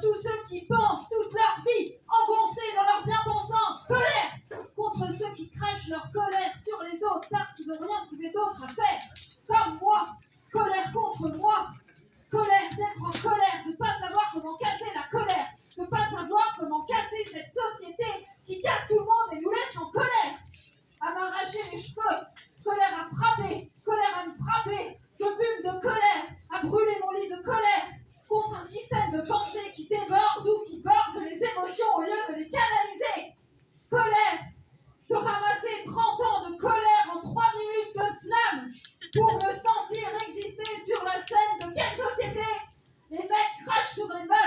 tous ceux qui pensent toute leur vie engoncés dans leur bien-pensance. Colère contre ceux qui crachent leur colère sur les autres parce qu'ils n'ont rien trouvé d'autre à faire. Comme moi. Colère contre moi. Colère d'être en colère, de ne pas savoir comment casser la colère, de ne pas savoir comment casser cette société qui casse tout le monde et nous laisse en colère. À m'arracher les cheveux, colère à frapper, colère à me frapper, je fume de colère, à brûler mon lit de colère, contre un système de pensée qui déborde ou qui borde les émotions au lieu de les canaliser. Colère, de ramasser 30 ans de colère en 3 minutes de slam pour me sentir exister sur la scène de quelle société? Les mecs crachent sur les meufs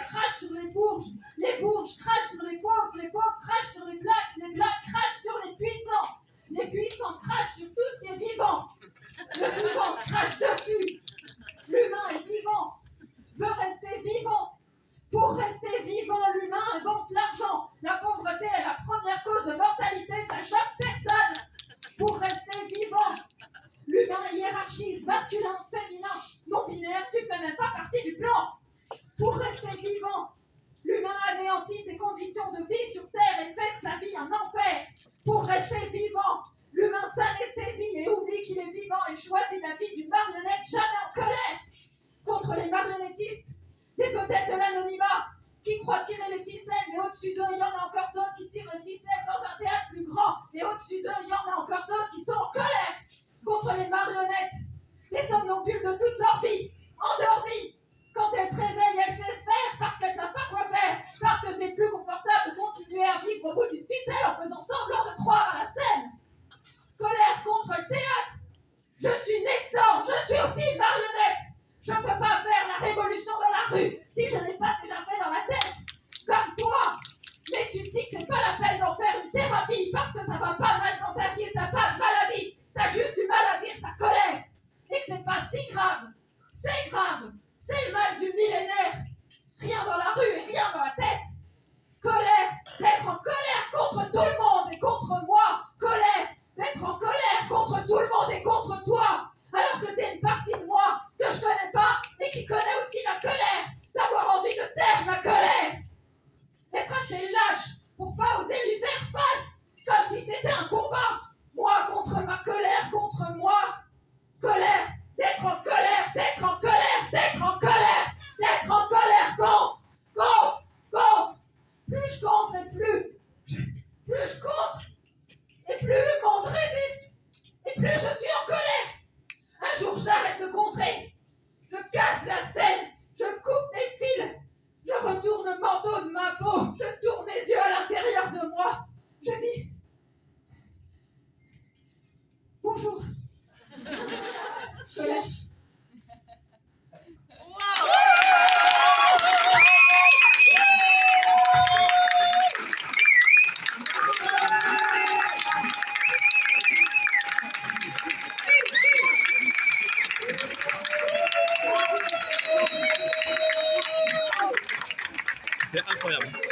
crachent sur les bourges crachent sur les pauvres crachent sur les blacks crachent sur les puissants crachent sur tout ce qui est vivant. Le vivant se crache dessus. L'humain est vivant, veut rester vivant. Pour rester vivant, l'humain invente l'argent. La pauvreté est la première cause de mortalité, ça choque personne. Pour rester vivant, l'humain hiérarchise masculin, féminin, non-binaire, tu fais même pas partie du plan. Pour rester vivant, l'humain anéantit ses conditions de vie sur Terre et fait de sa vie un enfer. Pour rester vivant, l'humain s'anesthésie et oublie qu'il est vivant et choisit la vie d'une marionnette jamais en colère. Contre les marionnettistes, des vedettes de l'anonymat qui croient tirer les ficelles, mais au-dessus d'eux, il y en a encore d'autres qui tirent les ficelles dans un théâtre plus grand, et au-dessus d'eux, il y en a encore d'autres qui sont en colère. Contre les marionnettes, les somnambules de toute leur vie, endormies. Quand elles se réveillent, elles se laissent faire parce qu'elles ne savent pas quoi faire, parce que c'est plus confortable de continuer à vivre au bout d'une ficelle en faisant semblant de croire à la scène. Colère contre le théâtre. Je suis née dedans, je suis aussi une marionnette. Je ne peux pas faire la révolution dans la rue si je n'ai pas déjà fait dans la tête. Comme toi. Mais tu te dis que c'est pas la peine d'en faire une thérapie parce que ça va pas mal dans ta vie et t'as pas de maladie. T'as juste du mal à dire ta colère. Et que c'est pas si grave. C'est grave. C'est le mal du millénaire. Rien dans la rue et rien dans la tête. Colère. D'être en colère contre tout le monde et contre moi. Colère. D'être en colère contre tout le monde et contre toi. Alors que t'es une partie de moi que je connais pas et qui connaît aussi la colère, d'avoir envie de taire ma colère. Être assez lâche pour pas oser lui faire face, comme si c'était un combat. Moi contre ma colère, contre moi. Colère, d'être en colère, d'être en colère, d'être en colère, d'être en colère contre. Plus je contre et plus je contre, et plus le monde résiste, et plus je suis en colère. Un jour, j'arrête de contrer. Je casse la scène. Je coupe les fils. Je retourne le manteau de ma peau. Je tourne mes yeux à l'intérieur de moi. Je dis bonjour. Colère. C'est incroyable.